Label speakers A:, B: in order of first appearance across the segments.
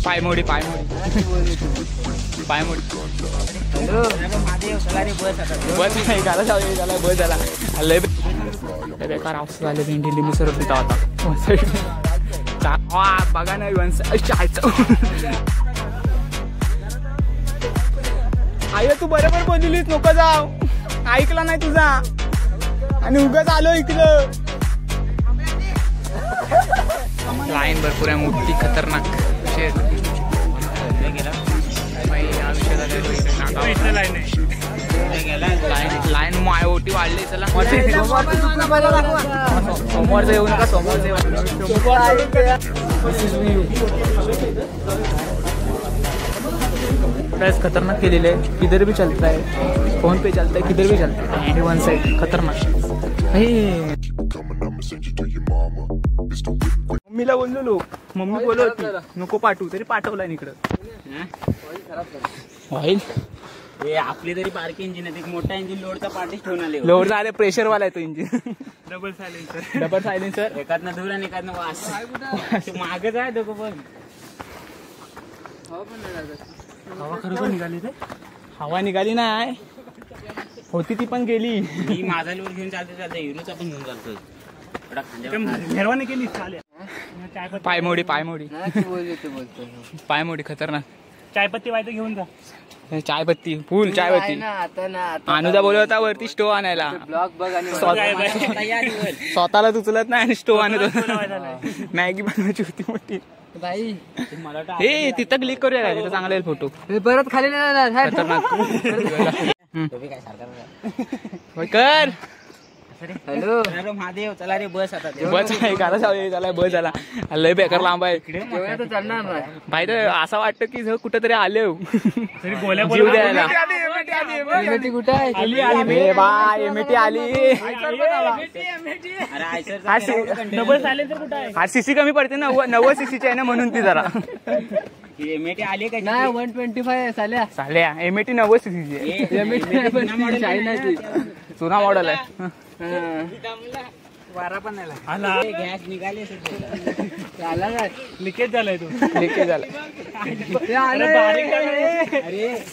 A: पायमोडी बस नाही गाला झाला बस झाला लय बेकार अवസ്ഥा झाली. भेंडी लिंबू सरबत पिता होता बघा नाही आई तू बरोबर बोललीस नको जाव, ऐकला नाही तुझा आणि उगाच आलो इकडं. लाईन भरपूर आहे मोठी खतरनाक. लाईन मायओटी वाढली. चला समोरचं येऊ नका, समोरचं प्राइस खतरनाक केलेले आहे. किधर भी चलता है, फोन पे चलता है, किधर भी चलता है. एनी वन साइड खतरनाक. मम्मीला बोललो, मम्मी बोलत होती नको पाठवू, तरी पाठवलाय इकडं. ऑइल
B: हे आपली तरी बारकी इंजिन आहे, एक मोठा इंजिन लोडचा पाठीच ठेवून आले.
A: लोड आले, प्रेशर वाला आहे तो इंजिन.
B: डबल सायलेन्सर एकातनं धूर आणि एकातनं वास. मागच आहे दोघं पण.
A: हवा खरोखर निघाली. ते हवा निघाली नाही होती ती पण गेली.
B: मी माझा लोड घेऊन चालते हिरोचा पण घेऊन चालतोय.
A: निर्वाणी केली. पायमोडी खतरनाक.
B: चायपत्ती व्हायचं घेऊन जा.
A: चायपत्ती फुल चायपत्ती. अनुजा बोलत होता वरती स्टोव आणायला. स्वतःला उचलत नाही आणि स्टोव आणत होता. मॅगी बनवायची होती मोठी. हे तिथं क्लिक करूया काय, तिथं चांगला येईल फोटो.
C: परत खाली
A: खतरनाक कर.
B: हॅलो महादेव चला रे बस आता.
A: बस आहे गाला झाला बस झाला. लय बेकार लांब आहे
C: चालणार नाही
A: भाई. तर असं वाटतं की कुठं तरी आले
B: जीव
A: द्यायला.
C: कुठे आहे?
A: एमएटी आली.
B: डबल सायलेन्सर कुठं आहे?
A: हा सीसी कमी पडते ना, 90 सीसीची आहे ना म्हणून ती जरा.
B: एमएटी आली का?
C: नाही 125
A: साल्या एमएटी 90 सीसीची आहे. जुना मॉडेल आहे.
B: वारा पण नाही गॅस निघाले.
C: लिकेज झालाय तो.
A: लिकेज झाला.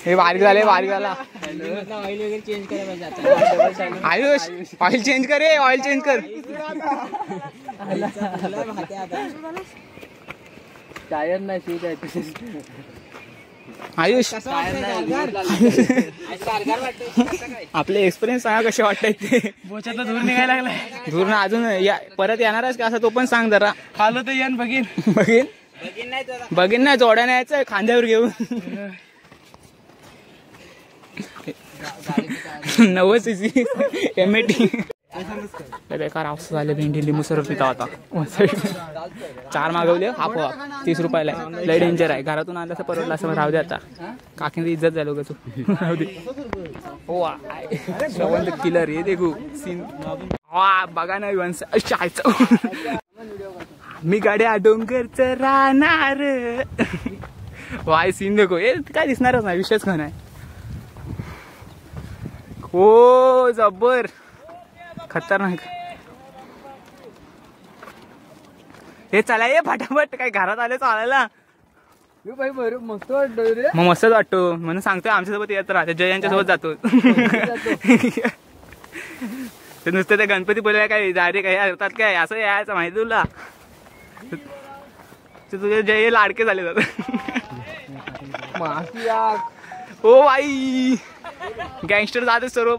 A: हे बारीक झाला.
B: ऑइल वगैरे चेंज करायला पाहिजे.
A: आयुष ऑइल चेंज कर. ऑइल चेंज कर.
C: टायर नाही शूट आहे.
A: आयुष आपले एक्सपिरियन्स सांगा कसे वाटतंय ते.
B: बोचातला धूर निघायला लागलाय.
A: धूर ना अजून परत येणारच का असं तो पण सांग जरा.
B: खालो तर येन बघीन
A: नाही जोड्याने यायचं खांद्यावर घेऊन. 90 सीसी एमएटी. बेकार अवസ്ഥा झाली. भेंडी लिंबू सरबत पिता होता. 4 मागवले हाफ 30 रुपयाला. लय डेंजर आहे. घरातून आणलं तर परवडलं असं. राहू दे आता. काकीने इज्जत झालो का तू. राहू दे. श्रवण किलर हे देखू सीन. बघा ना मी गाड्या डोंगरच राहणार. वाय सीन देखो. हे काय दिसणारच नाही. विषयच का नाही. हो जबर खतरनाक. हे चला ये फटाफट. काय घरात आले चालायला मग मस्तच वाटतो म्हणून सांगतोय. आमच्यासोबत येत राहते. जय यांच्यासोबत जातो. ते नुसतं ते गणपती बोलायला काय दारे काय करतात काय असं यायचं माहिती तुला. तुझे जय लाडके झाले जातात. ओ बाई गँगस्टर जाते सर्व.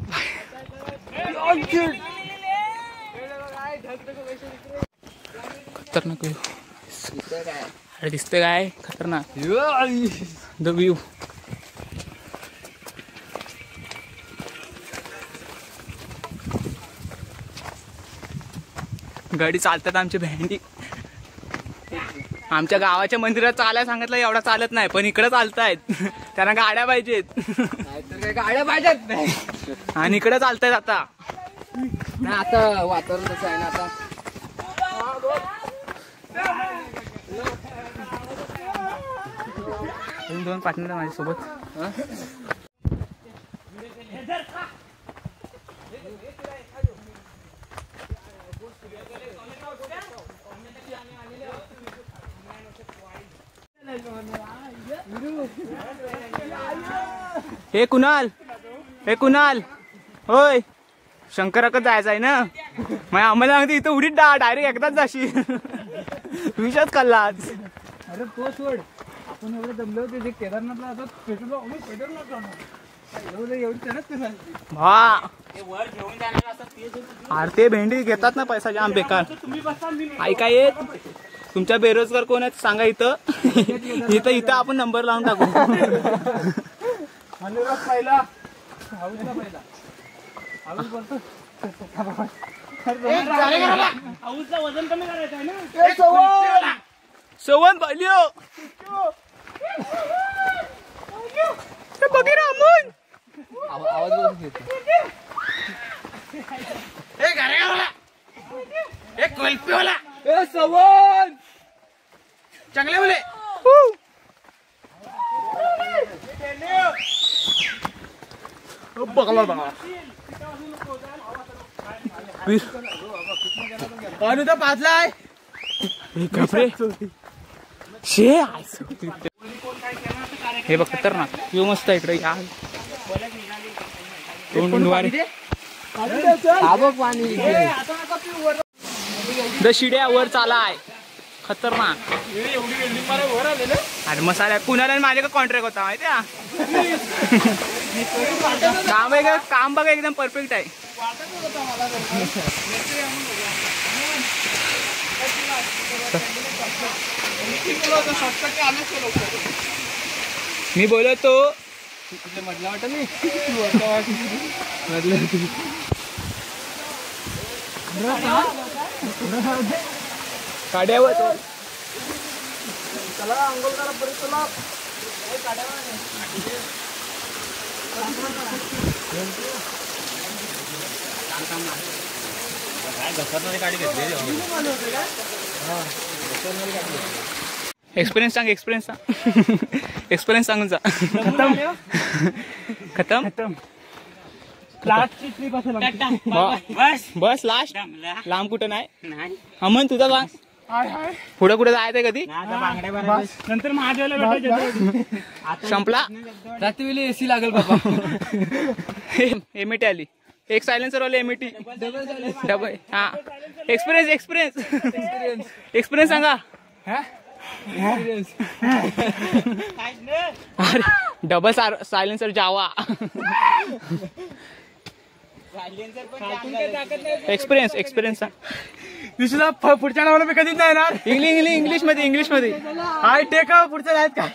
A: खतरनाक अरे दिसतंय काय खतरनाक. The view. गाडी चालतात आमची भेंडी. आमच्या गावाच्या मंदिरात चालायला सांगितलं एवढा चालत नाही, पण इकडे चालतायत. त्यांना गाड्या पाहिजेत.
C: गाड्या पाहिजेत
A: आणि इकडे चालतायत आता.
C: आता वातावरण कसं आहे ना आता.
A: दोन पार्टनर माझ्यासोबत. हे कुणाल होय शंकराकडे जायचं आहे ना मग आम्हाला सांगते इथं उडीत डायरेक्ट एकदाच जाशील विषयच खाल्ला आज.
C: अरे तो सोड आपण एवढं जमलो होते जे केदारनाथला असं पेट्रोल एवढी चढत
A: हा
B: ते वर घेऊन जाणार असं ते
A: अरे ते भेंडी घेतात ना पैसा जाम बेकार. ऐका येत तुमच्या बेरोजगार कोण आहेत सांगा इथं इथं आपण नंबर लावून टाकू.
C: पहिला बोलतो
B: हाऊसचं वजन कमी करायचं आहे ना.
A: सवन पाहिली बघे रामून
C: आवाज बघून घेतो. सवन
A: चांगले बोले बघला
C: तर पाचलाय
A: हे बघ खतरनाक यो मस्त इकडे या द शिड्या वर चालाय खतरनाक. अरे मसाला कुणाला माझ्याकडे कॉन्ट्रॅक्ट होता माहिती काम बघा एकदम परफेक्ट आहे. मी बोलतो
C: म्हटलं वाटत नाही
A: काड्यावर
C: चला अंघोळ करा परत चला
A: एक्सपिरियन्स सांग एक्सपिरियन्स सांगून जा. खतम
B: लास्टची ट्रिप असेल
A: बस लास्ट लांब कुठं नाही. अमन तुझा सांग पुढे कुठे जायचंय कधी
B: नंतर महादेवाला
A: संपला
C: रात्री वेळी एसी लागेल बाबा.
A: एमएटी आली एक सायलेन्सर वाले एमएटी डबल. हा एक्सपिरियन्स सांगा. अरे डबल सायलेन्सर जावा एक्सपिरियन्स
C: विशूला पुढच्या नावाला मी कधीच नाही येणार.
A: इंग्लिश मध्ये
C: हाय टेक पुढच्या आहेत का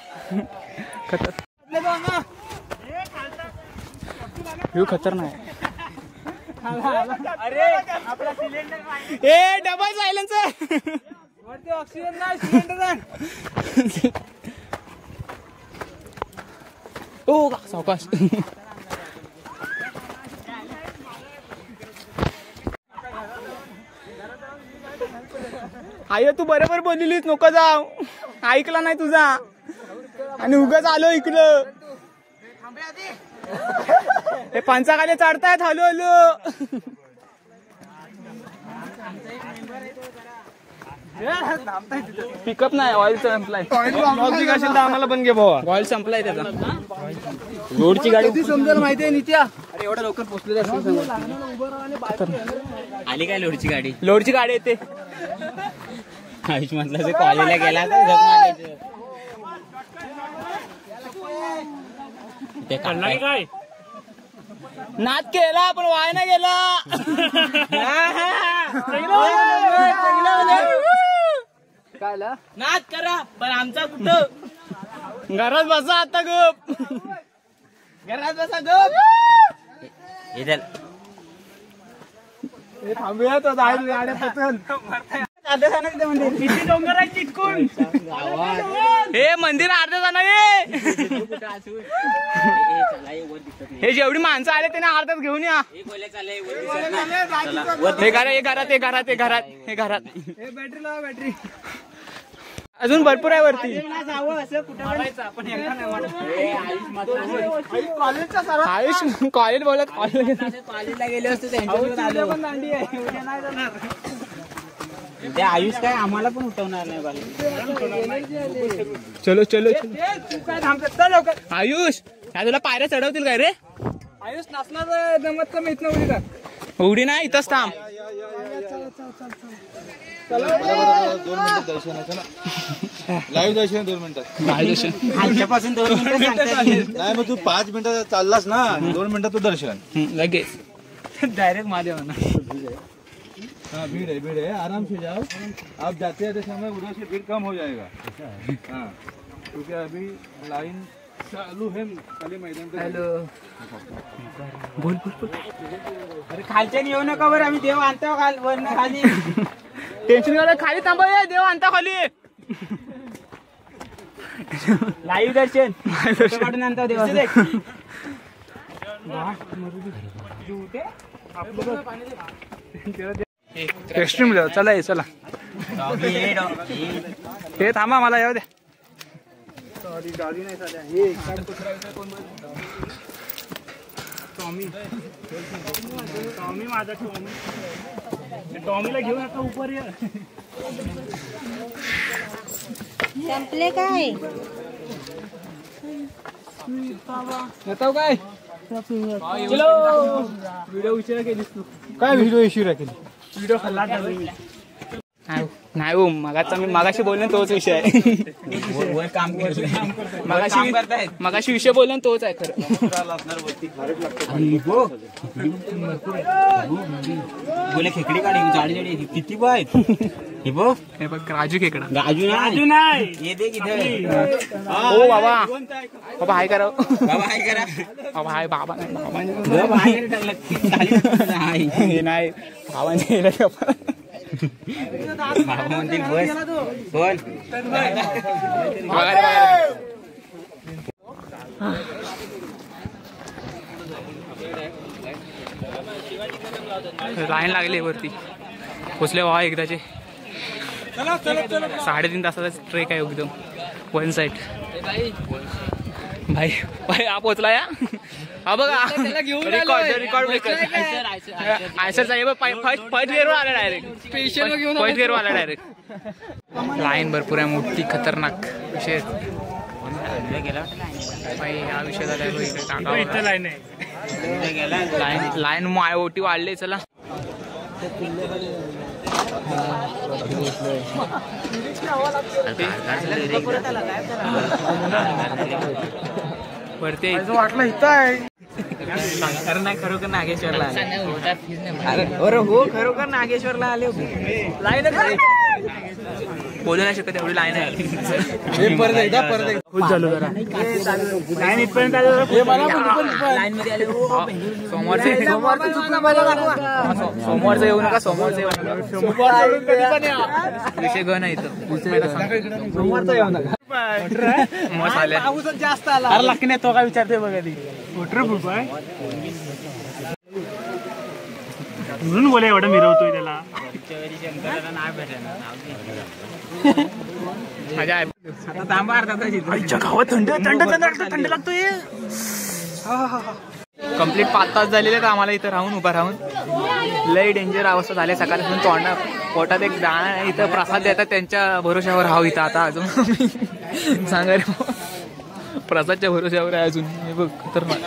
A: खतरनाक. ए डबल सायलेन्सर
C: ऑक्सिजन नाही सिलेंडर
A: ओ सावकाश. आय तू बरोबर बोललीस नको जाऊ ऐकला नाही तुझा आणि उगाच आलो इकडं. हे पंचाखाली चढतायत हलो पिकअप नाही ऑइल संपलाय.
C: आम्हाला पण घे भावा.
A: ऑइल संपलाय त्याचा.
C: रोडची गाडी समजायला माहिती आहे नित्या. अरे एवढा लवकर पोहोचले
B: आली काय लोडची
A: गाडी येते.
B: आयुष म्हटलं कॉलेजला गेला काय
A: नाद केला पण वाय ना गेला.
C: काय
A: नाद करा पण आमचा कुठं घरात बसा आता गप. घरात बसा गप.
C: थांबूया तो
B: किती डोंगर आहे चिटकून.
A: हे मंदिर अर्ध्या जण हे जेवढी माणसं आले त्यांना अर्ध्यात घेऊन या. हे घरात
C: बॅटरी लावा बॅटरी.
A: अजून भरपूर आहे वरती. आयुष कॉलेज बोलत
B: कॉलेजला गेले असते त्यांच्यासोबत आलो. ते आयुष काय आम्हाला पण उठवणार नाही बाला.
A: चलो चलो आयुष काय तुला पायऱ्या चढवतील काय रे?
C: आयुष नाचणार जमत का मी इथनं उडी का
A: उडी नाही इथंच थांब.
C: 2 मिनिटं दर्शनाचं ना. लाईव्ह दर्शन 2 मिनिटात.
B: आमच्यापासून 2 मिनिटं सांगतात.
C: नाही मग तू 5 मिनिटात चाललास ना 2 मिनिटात तू दर्शन
A: लगेच
B: डायरेक्ट महादेवांना.
C: हाँ भीड़ है आराम से जाओ. आप जाते हैं समय उधर से भीड़ कम हो जाएगा. हाँ क्योंकि अभी लाइन चालू है खाली मैदान पे.
B: हॅलो बोल बोल बोल. अरे खालच्या येऊ नका बरं आम्ही देव आणतो वरनं खाली.
A: टेन्शन घ्या खाली थांबा देव आणता खाली.
B: लाईव्ह दर्शन काढून आणतो देव.
A: रेस्टरूम जाऊ चला ये चला. हे थांबा मला येऊ द्या.
B: टॉमी माझा टॉमीला घेऊन आता उपर ये.
D: संपले काय
C: येतो काय
B: व्हिडिओ उशिरा केलीस तू.
C: काय व्हिडिओ इश्यू केली.
B: व्हिडिओ खाल्ला
A: नाही हो मगाशी बोलले तोच विषय आहे.
B: काम
A: मगाशी विषय बोलले तोच आहे खरं.
B: बोले खेकडी काढी जाडी जाडी किती बाय. हे बघ
A: हे बघ राजू खेकडा.
B: राजू नाही ये दे किती.
A: ओ बाबा बाबा हाय करा.
B: बाबा हाय करा.
A: बाबा हाय बाबा नाही
B: हे
A: नाही बाबांचे
B: बाबा म्हणतील बस बोल.
A: लाईन लागली वरती पोचले बाबा एकदाचे. 3.5 तासाचा ट्रेक आहे एकदम वन साइड. भाई भाई हा पोचला या. हा बघा रिकॉर्ड आयसर साहेब फर्स्ट गिअरवर आला डायरेक्ट. फर्स्ट गिअरवर आला डायरेक्ट. लाईन भरपूर आहे मोठी खतरनाक विषय. भाई हा विषय झाला लाईन मायओटी वाढले. चला वरती
C: वाटलं इथं आहे.
B: खरं नाही खरोखर नागेश्वरला आले. अरे हो खरोखर नागेश्वरला आले. लाईन
A: बोलू नाही शकत एवढी लाईन आहे.
C: परत एकदा
A: खूप झालो जरा
B: लाईन इथपर्यंत लाईन मध्ये आले.
A: सोमवारचं येऊ नका. सोमवारचं विषय गण आहे इथं. मस्त आले.
C: जास्त आला.
B: अरे लकी नाही तो काय विचारते बघा ती. म्हणून बोला एवढं मिरवतोय त्याला.
A: मजा आहे.
B: आता थांबा अर्धा
A: गावात थंड लागतोय. कम्प्लीट 5 तास झालेले तर आम्हाला इथं उभा राहून लय डेंजर अवस्था झाली. सकाळपासून पोटात एक दाणा इथं प्रसाद देतात त्यांच्या भरोश्यावर राहू इथं. आता अजून सांगा रे प्रसादच्या भरोश्यावर आहे अजून. हे बघ खतरनाक.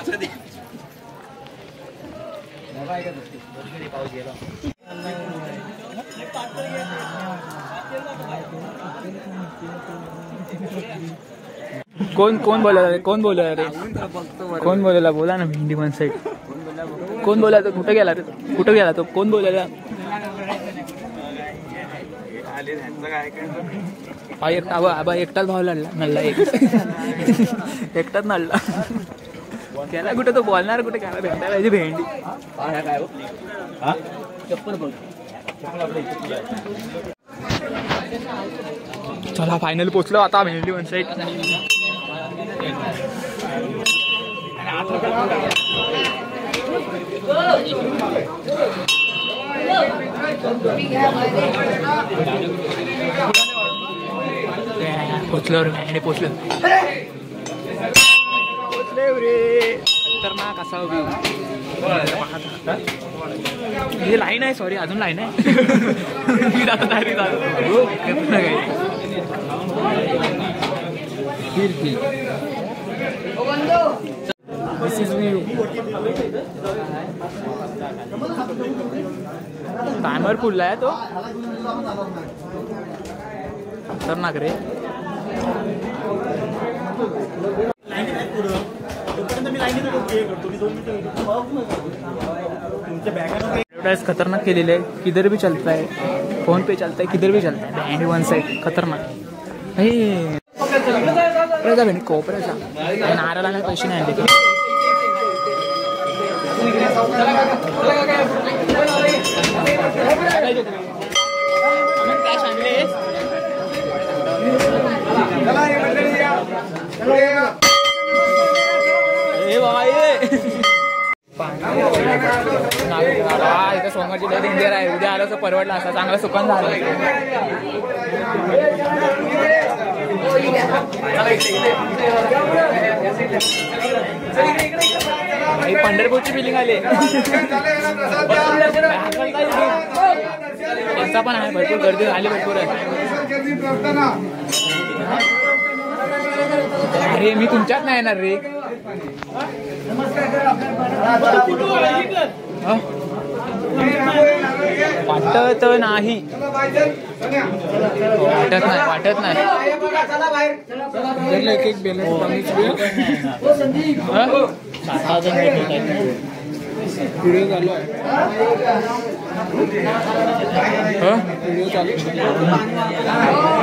A: कोण बोलायला बोला ना. भेंडी वन साईड कोण बोलायचं. कुठे गेला तो. कोण बोलायला. एकटाच भाव नडला एकटाच नडला. त्याला कुठे तो बोलणार कुठे घ्यायला भेटायला पाहिजे भेंडी. चला फायनल पोचलो आता भेंडी वन साईड. पोचलो रे पोचलो. खतरनाक असा हे लाईन आहे, सॉरी अजून लाईन आहे. मी आता डायरेक्ट जातो. दिस इज मी. टायमर फुलला आहे तो. खतरनाक रे. एडवर्टाइज खतरनाक केलेले आहे. किधर भी चलता है, फोन पे चलता है, किधर भी चलता है. बँड वन साइड खतरनाक. हे कोपऱ्याचा नाराला पैसे नाही आणले. कॅश आणले. हे बाबा इथं सोंगाची लय डेंजर आहे. उद्या आलं तर परवडला असा चांगला सुकन झालं. पंढरपूरची बिलिंग आली. त्यांचा पण आहे, भरपूर गर्दी आली, भरपूर आहे. अरे मी तुमच्यात नाही येणार रे. वाटत नाही, वाटत नाही.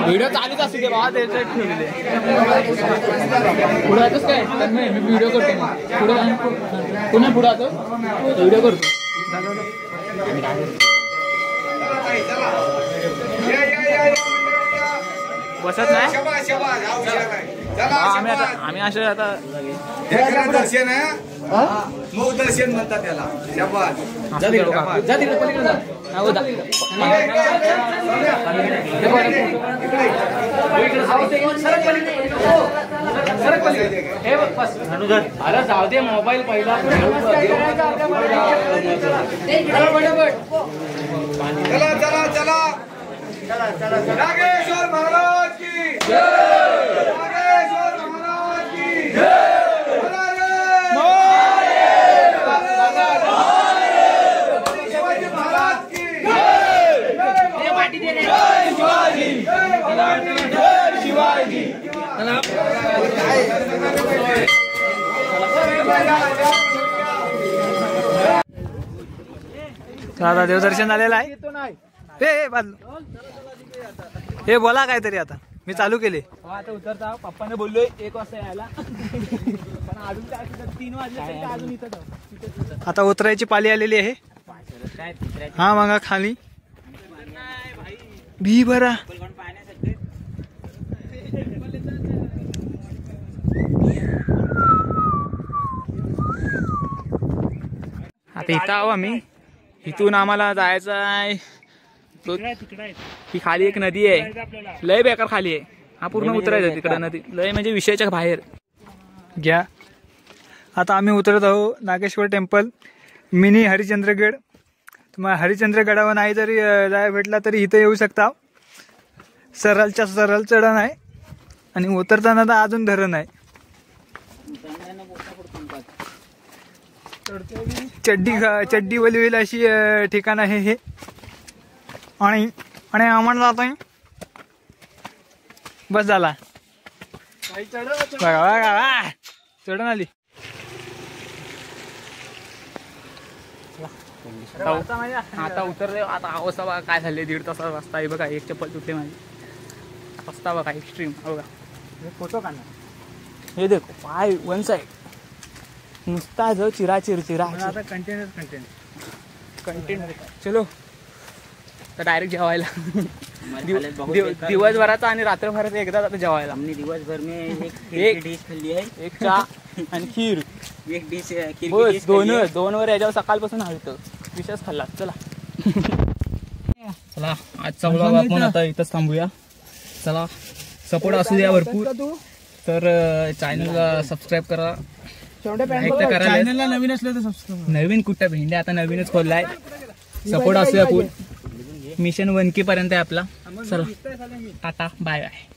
A: व्हिडिओ चालूच असू दे बाबा. त्याच्यात ठेवलेले पुढे येतोच काय मी व्हिडिओ करतो. पुढे पुन्हा पुढे येतो व्हिडिओ करतो. बसत नाही आम्ही असे आता
C: दर्शन आहे. मग दर्शन म्हणतात त्याला.
A: अरे जाऊ दे मोबाईल पहिला.
C: चला चला चला. नागेश्वर महाराज की जय. नागेश्वर महाराज की जय.
B: आता देवदर्शन झालेलं आहे. हे बोला काहीतरी. आता मी चालू केले.
A: आता उतरता. पप्पाने बोललोय 1 वाजता यायला, पण अजून 3 वाजले अजून इथं.
B: आता उतरायची पाली आलेली आहे. हा मग खाली भी भरा.
A: आता इथं आहो आम्ही. इथून आम्हाला जायचं आहे. ही खाली एक नदी आहे, लय बेकार खाली आहे. हा पूर्ण उतरायचं तिकडे नदी. लय म्हणजे विषयाच्या बाहेर.
B: घ्या. आता आम्ही उतरत आहो नागेश्वर टेम्पल, मिनी हरिश्चंद्रगड. तुम्हाला हरिश्चंद्रगडावर नाही जरी जाय भेटला तरी इथं येऊ शकता. सरळच्या सरळ चढण आहे आणि उतरताना तर अजून धरण आहे. चड्डी वलवेल अशी ठिकाण आहे हे. आणि आम्हाला जातोय. बस झाला. चढण आली.
A: आता उतरले. आता अवस्था बघा काय झाले. 1.5 तासाचा रस्ता आहे बघा. एक चप्पल तुटले माझी. रस्ता बघा एक्स्ट्रीम. बघा
B: फोटो काढणार.
A: हे देखो पाय वन साइड नुसता जो चिराचिर.
B: आता कंटेंट
A: चलो तर डायरेक्ट जेवायला. दिवसभराचा आणि रात्रभराचा एकदा आता जेवायला.
B: दिवसभर में
A: एक
B: डिश खाल्ली आहे.
A: एक चहा आणि खीर.
B: एक डिश
A: बस दोन वर याच्यावर सकाळपासून हळतं विशेष खाल्ला. चला चला आजचा व्लॉग आपण आता इथंच थांबूया. चला सपोर्ट असू द्या भरपूर. तर चॅनलला सबस्क्राईब करा. एक तर करा,
B: चॅनलला नवीन असलं तर सबस्क्राईब.
A: नवीन कुठं भेंडे आता नवीनच खोललाय. सपोर्ट असूया फुल. मिशन 1K पर्यंत आहे आपला. चला टाटा बाय बाय.